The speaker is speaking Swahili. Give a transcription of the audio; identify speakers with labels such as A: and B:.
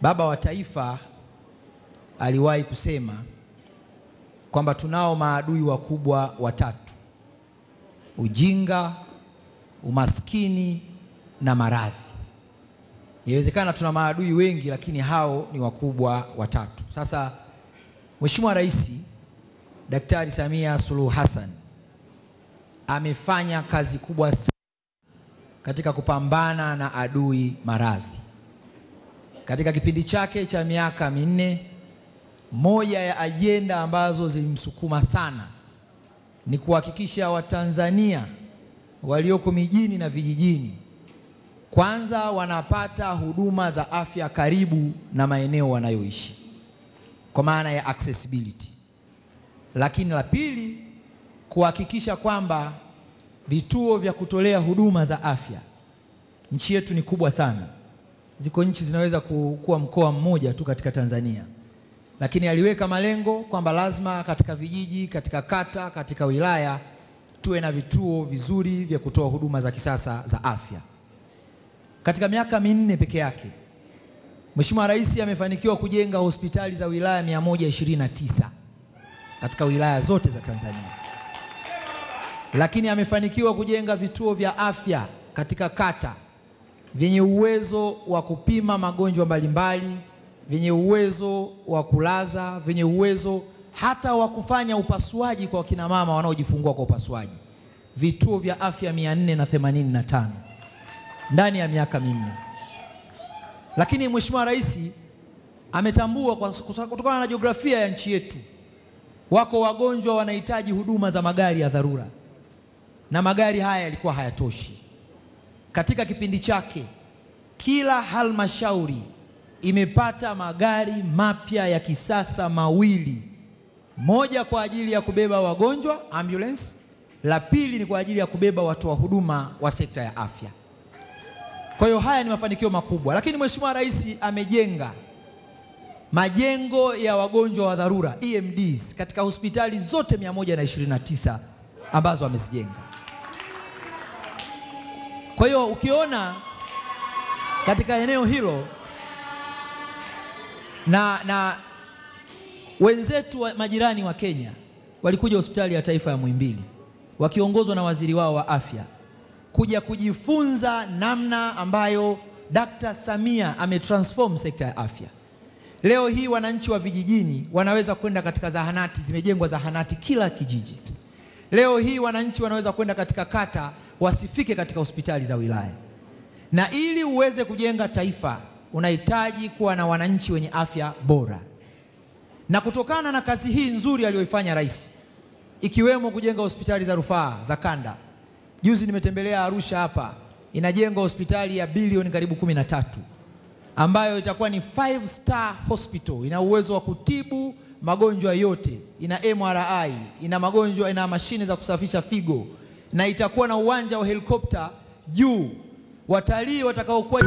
A: Baba wa Taifa aliwahi kusema kwamba tunao maadui wakubwa watatu: ujinga, umaskini na maradhi. Inawezekana tuna maadui wengi, lakini hao ni wakubwa watatu. Sasa Mheshimiwa Rais Daktari Samia Suluhu Hassan amefanya kazi kubwa sana katika kupambana na adui maradhi. Katika kipindi chake cha miaka minne, moja ya ajenda ambazo zilimsukuma sana ni kuhakikisha Watanzania walioko mijini na vijijini kwanza wanapata huduma za afya karibu na maeneo wanayoishi, kwa maana ya accessibility. Lakini la pili, kuhakikisha kwamba vituo vya kutolea huduma za afya, nchi yetu ni kubwa sana, ziko nchi zinaweza kuwa mkoa mmoja tu katika Tanzania, lakini aliweka malengo kwamba lazima katika vijiji, katika kata, katika wilaya tuwe na vituo vizuri vya kutoa huduma za kisasa za afya. Katika miaka minne peke yake, Mheshimiwa Rais amefanikiwa kujenga hospitali za wilaya 129 katika wilaya zote za Tanzania. Lakini amefanikiwa kujenga vituo vya afya katika kata vyenye uwezo wa kupima magonjwa mbalimbali, vyenye uwezo wa kulaza, vyenye uwezo hata wa kufanya upasuaji kwa kina mama wanaojifungua kwa upasuaji. Vituo vya afya 485 ndani ya miaka minne. Lakini Mheshimiwa Rais ametambua kutokana na jiografia ya nchi yetu, wako wagonjwa wanahitaji huduma za magari ya dharura, na magari haya yalikuwa hayatoshi. Katika kipindi chake, kila halmashauri imepata magari mapya ya kisasa mawili. Moja kwa ajili ya kubeba wagonjwa, ambulance, la pili ni kwa ajili ya kubeba watoa huduma wa sekta ya afya. Kwa hiyo haya ni mafanikio makubwa. Lakini Mheshimiwa Rais amejenga majengo ya wagonjwa wa dharura EMDs katika hospitali zote 129 ambazo amezijenga. Kwa hiyo ukiona katika eneo hilo na wenzetu wa majirani wa Kenya walikuja hospitali ya taifa ya Muhimbili wakiongozwa na waziri wao wa afya kuja kujifunza namna ambayo Dr. Samia ametransform sekta ya afya. Leo hii wananchi wa vijijini wanaweza kwenda katika zahanati, zimejengwa zahanati kila kijiji. Leo hii wananchi wanaweza kwenda katika kata, wasifike katika hospitali za wilaya. Na ili uweze kujenga taifa, unahitaji kuwa na wananchi wenye afya bora. Na kutokana na kazi hii nzuri aliyoifanya Rais, ikiwemo kujenga hospitali za rufaa za kanda. Juzi nimetembelea Arusha hapa, inajenga hospitali ya bilioni karibu 13 ambayo itakuwa ni 5-star hospital, ina uwezo wa kutibu magonjwa yote, ina MRI, ina magonjwa, ina mashine za kusafisha figo, na itakuwa na uwanja wa helikopta juu. Watalii watakaokuwa